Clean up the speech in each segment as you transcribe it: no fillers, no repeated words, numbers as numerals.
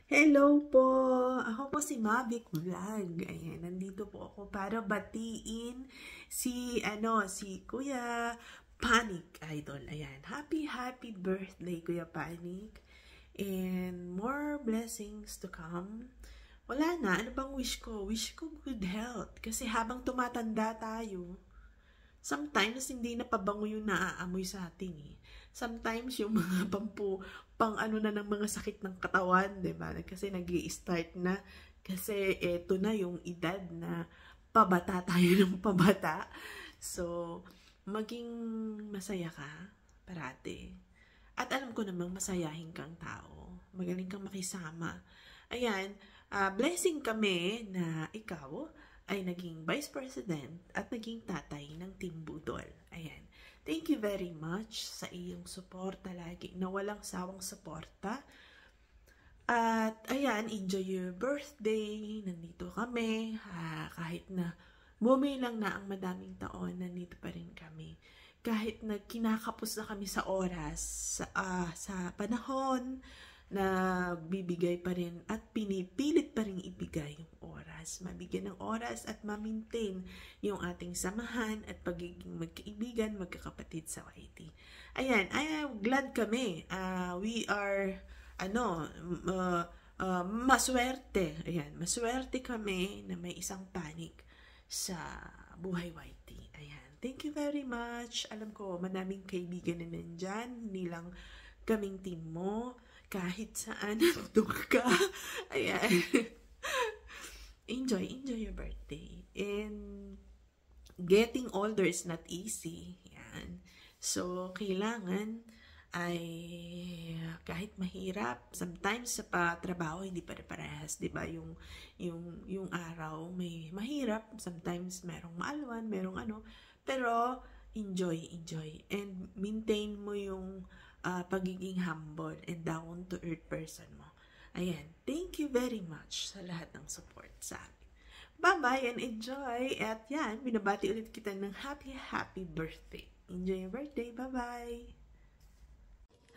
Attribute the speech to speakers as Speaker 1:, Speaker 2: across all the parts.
Speaker 1: Hello po! Ako po si Mavic Vlog. Ayan, nandito po ako para batiin si Kuya Panic Idol. Ayan, happy birthday Kuya Panic. And more blessings to come. Wala na, ano bang wish ko? Wish ko good health. Kasi habang tumatanda tayo, sometimes hindi na pabango yung naaamoy sa atin eh. Sometimes yung mga pang ano na ng mga sakit ng katawan, 'di ba? Kasi nag-i-start na kasi eto na yung edad na pabata tayo ng pabata. So, maging masaya ka parati. At alam ko namang masayahin kang tao. Magaling kang makisama. Ayan, blessing kami na ikaw ay naging Vice President at naging tatay ng Team Budol. Ayan. Thank you very much sa iyong suporta lagi na walang sawang suporta. At ayan, enjoy your birthday. Nandito kami. Kahit na bumilang na ang madaming taon, nandito pa rin kami. Kahit na kinakapos na kami sa oras, sa panahon, na bibigay pa rin at pinipilit pa rin ibigay yung oras. Mabigyan ng oras at ma-maintain yung ating samahan at pagiging magkaibigan, magkakapatid sa YT. Ayan, glad kami. We are, maswerte. Ayan, maswerte kami na may isang Panic sa buhay YT. Ayan, thank you very much. Alam ko, madaming kaibigan na nandyan, hindi lang kaming team mo. Kahit saan nandun ka. Ayan. Enjoy your birthday. And getting older is not easy. Ayan. So, kailangan ay kahit mahirap, sometimes sa trabaho hindi pare-parehas, 'di ba? Yung araw may mahirap, sometimes merong maalwan, merong ano, pero enjoy and maintain mo yung pagiging humble and down to earth person mo. Ayan, thank you very much sa lahat ng support sa amin. Bye-bye and enjoy! At yan, binabati ulit kita ng happy birthday. Enjoy your birthday. Bye-bye!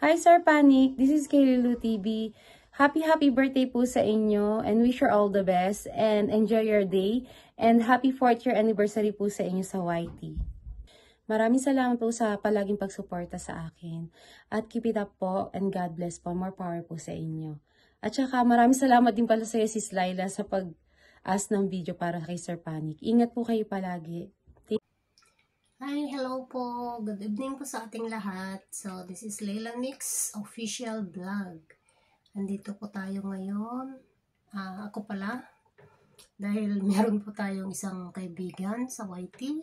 Speaker 2: Hi Sir Panic, this is Kaililu TV. Happy birthday po sa inyo and wish you all the best and enjoy your day and happy 4th year anniversary po sa inyo sa YT. Maraming salamat po sa palaging pagsuporta sa akin. At keep it up po and God bless po. More power po sa inyo. At saka maraming salamat din pala sa iyo Sis Laila sa pag-ask ng video para kay Sir Panic. Ingat po kayo palagi.
Speaker 3: Hi, hello po. Good evening po sa ating lahat. So, this is Laila Mix Official Vlog. Andito po tayo ngayon. Ako pala. Dahil meron po tayong isang kaibigan sa YT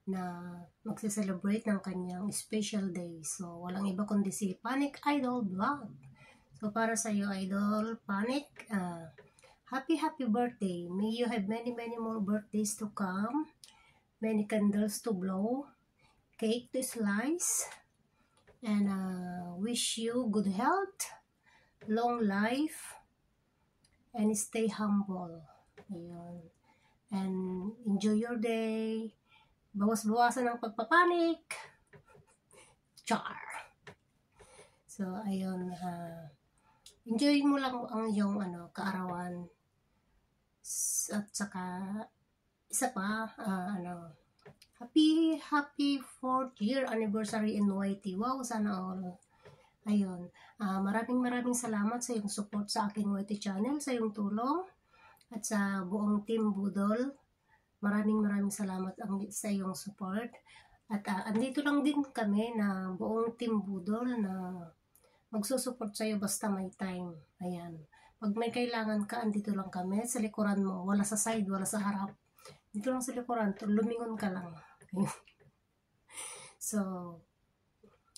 Speaker 3: na magse-celebrate ng kanyang special day. So, walang iba kundi si Panic Idol Vlog. So, para sa iyo, Idol Panic, happy birthday. May you have many more birthdays to come. Many candles to blow. Cake to slice. And wish you good health, long life, and stay humble. Ayun. And enjoy your day. Bawas-bawasan ng pagpapanik. Char. So, ayun. Enjoy mo lang ang iyong kaarawan. At saka, isa pa, happy 4th year anniversary in YT. Wow, sana all. Ayun. Maraming salamat sa iyong support sa aking YT channel, sa iyong tulong, at sa buong Team Budol. Maraming salamat sa iyong support. At andito lang din kami na buong Team Budol na magsusupport sa iyo basta may time. Ayan. Pag may kailangan ka, andito lang kami. Sa likuran mo. Wala sa side, wala sa harap. Dito lang sa likuran. Lumingon ka lang. So,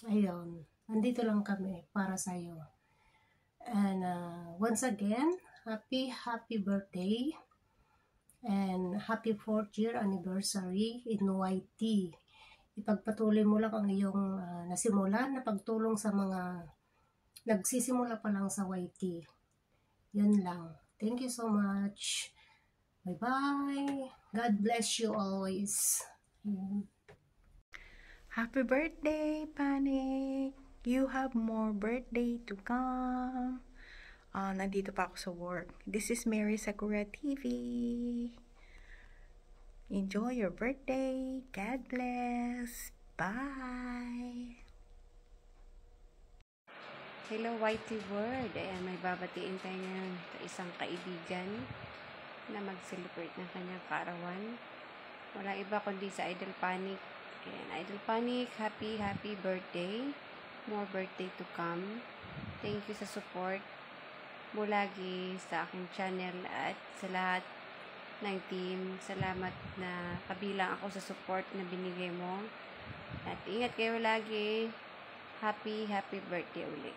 Speaker 3: ayun. Andito lang kami para sa iyo. And once again, happy birthday. And happy 4th year anniversary in YT. Ipagpatuloy mo lang ang iyong nasimulan na pagtulong sa mga nagsisimula pa lang sa YT. Yun lang. Thank you so much. Bye-bye. God bless you always.
Speaker 1: Happy birthday, Panic! You have more birthday to come.
Speaker 4: Nandito pa ako sa work. This is Mary Sakura TV. Enjoy your birthday. God bless. Bye.
Speaker 2: Hello, Whitey World. Ayan, may babatiin tayo ngayon sa isang kaibigan na mag-celebrate ng kanyang kaarawan. Walang iba kundi sa Idol Panic. Ayan, Idol Panic, happy birthday. More birthday to come. Thank you sa support mo lagi sa aking channel at sa lahat ng team. Salamat na kabilang ako sa support na binigay mo. At ingat kayo lagi. Happy birthday ulit.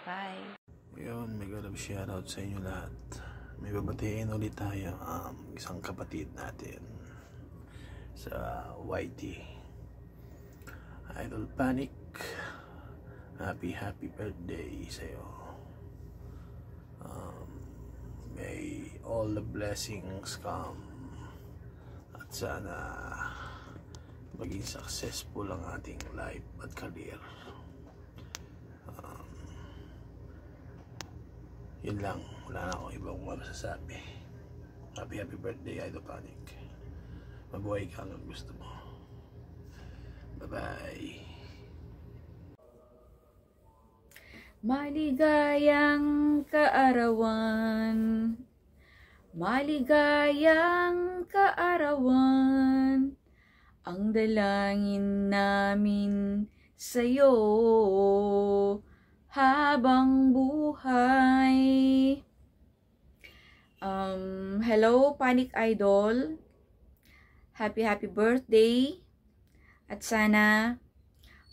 Speaker 2: Bye.
Speaker 5: Yun, may galab shoutout sa inyo lahat. May babatiin ulit tayo isang kapatid natin sa YT. Idol Panic, happy birthday sa'yo. May all the blessings come at sana maging successful ang ating life at career. Yun lang, wala na akong ibang masasabi. Happy birthday, Idol Panic. Mabuhay ka hanggang gusto mo. Bye-bye.
Speaker 6: Maligayang kaarawan, maligayang kaarawan, ang dalangin namin sa'yo habang buhay. Hello, Panic Idol. Happy birthday. At sana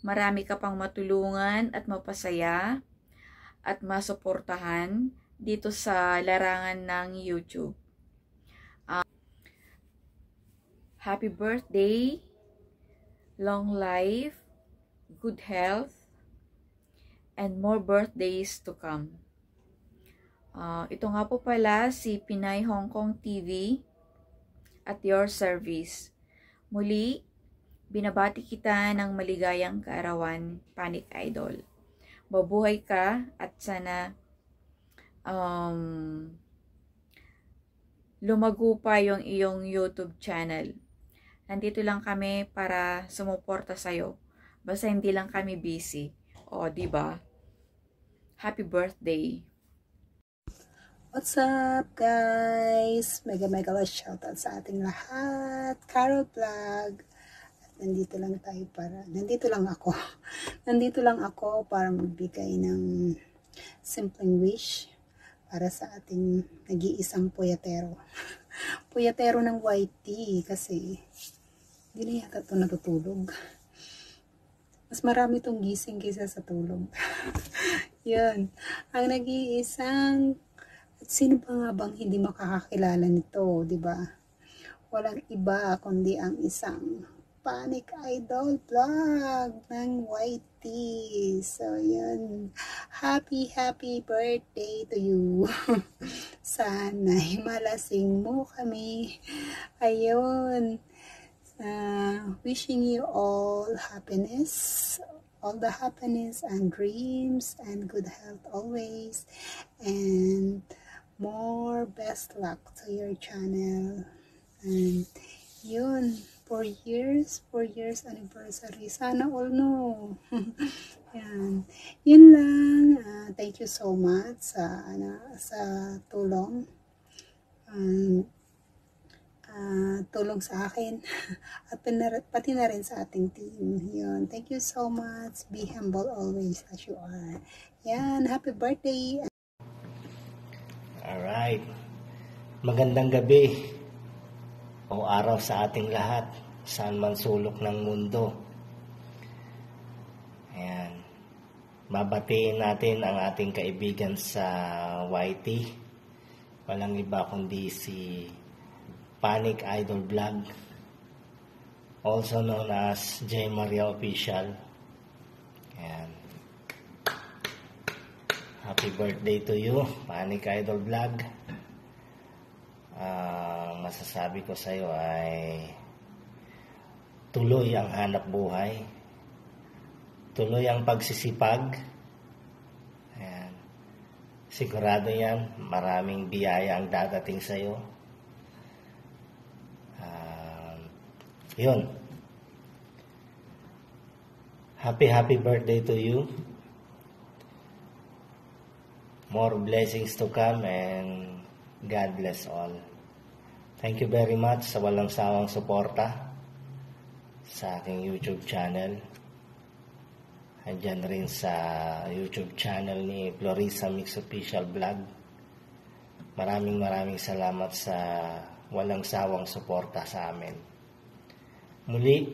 Speaker 6: marami ka pang matulungan at mapasaya at masuportahan dito sa larangan ng YouTube. Happy birthday, long life, good health, and more birthdays to come. Ito nga po pala si Pinay Hong Kong TV at your service. Muli, binabati kita ng maligayang kaarawan, Panic Idol. Mabuhay ka at sana lumago pa yung iyong YouTube channel. Nandito lang kami para sumuporta sa'yo. Basta hindi lang kami busy. O, diba? Happy birthday!
Speaker 7: What's up, guys? Mega shoutout sa ating lahat. Carol Vlog. Nandito lang ako para magbigay ng simpleng wish para sa ating nag-iisang puyatero. Puyatero ng YT kasi hindi na yata ito natutulog. Mas marami itong gising kaysa sa tulog. Yun. Ang nag-iisang, at sino pa nga bang hindi makakakilala nito, di ba? Walang iba kundi ang isang Panic Idol Vlog ng YT. So, yun. Happy birthday to you. Sana'y malasing mo kami. Ayun. Wishing you all happiness. All the happiness and dreams and good health always. And more best luck to your channel. And yun. 4 years anniversary. Sana all, no? Yan. Yun lang. Thank you so much sa tulong. Tulong sa akin. At pati na rin sa ating team. Yun. Thank you so much. Be humble always as you are. Yan. Happy birthday.
Speaker 8: Alright. Magandang gabi o araw sa ating lahat, saan man sulok ng mundo. Ayan. Mabatiin natin ang ating kaibigan sa YT. Walang iba kundi si Panic Idol Vlog, also known as J. Maria Official. Ayan. Happy birthday to you, Panic Idol Vlog. Masasabi ko sa iyo ay tuloy ang hanap buhay, tuloy ang pagsisipag. Ayan. Sigurado yan, maraming biyaya ang dadating sa'yo. Yun. Happy birthday to you. More blessings to come and God bless all. Thank you very much sa walang sawang suporta sa aking YouTube channel. Andyan rin sa YouTube channel ni Florissa Mix Official Vlog. Maraming salamat sa walang sawang suporta sa amin. Muli,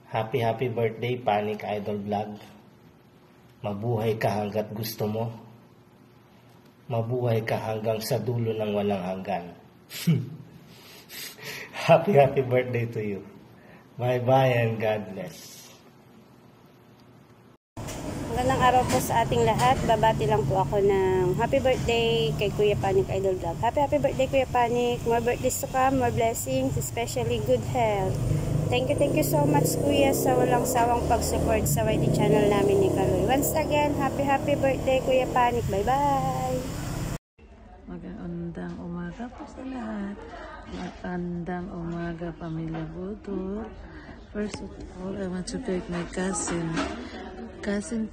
Speaker 8: happy birthday Panic Idol Vlog. Mabuhay ka hanggat gusto mo. Mabuhay ka hanggang sa dulo ng walang hanggan. Happy birthday to you. Bye and God bless.
Speaker 9: Magandang araw po sa ating lahat. Babati lang po ako ng happy birthday kay Kuya Panic Idol Vlog. Happy birthday Kuya Panic. More birthdays to come, more blessings, especially good health. Thank you so much Kuya sa walang sawang pag-support sa YT channel namin ni Kaloy. Once again, happy birthday Kuya Panic. Bye-bye!
Speaker 10: Magandang umaga po sa lahat. Magandang umaga Pamilya Budol. First of all, I want to thank my cousin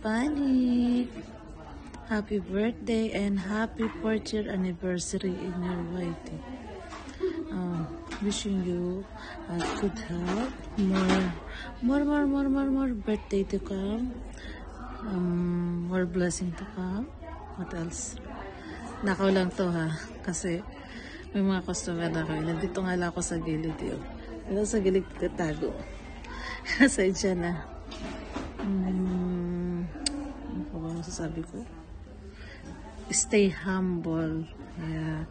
Speaker 10: Panic. Happy birthday and happy 4th year anniversary in your YT. Wishing you good health, more birthday to come, more blessing to come. What else? Nakaw lang to ha, kasi may mga customer na kayo. Nandito nga lang ako sa gilid yun. Pero sa gilid katago. Asensya na. Ano pa ba masasabi ko? Stay humble. Yeah.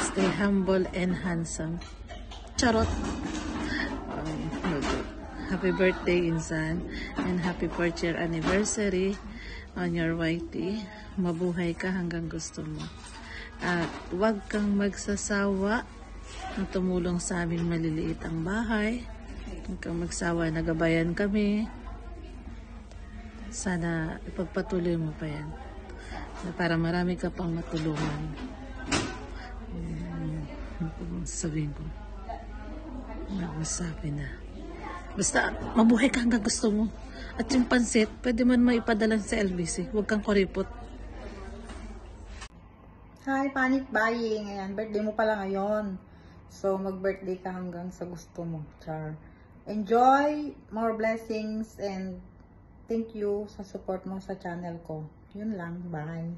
Speaker 10: Stay humble and handsome. Charot. Happy birthday, Insan. And happy 4th year anniversary on your YT. Mabuhay ka hanggang gusto mo. At huwag kang magsasawa na tumulong sa aming maliliit ang bahay. Huwag kang magsawa, nagabayan kami. Sana ipagpatuloy mo pa yan. Para marami ka pang matulungan. Sabihin ko. Masabi na. Basta mabuhay ka hanggang gusto mo. At yung pansit, pwede man maipadala sa LBC. Huwag kang kuripot.
Speaker 11: Hi, Panic Buying. Ayan, birthday mo pala ngayon. So, mag-birthday ka hanggang sa gusto mo. Char. Enjoy, more blessings, and thank you sa support mo sa channel ko. Yun lang. Bye.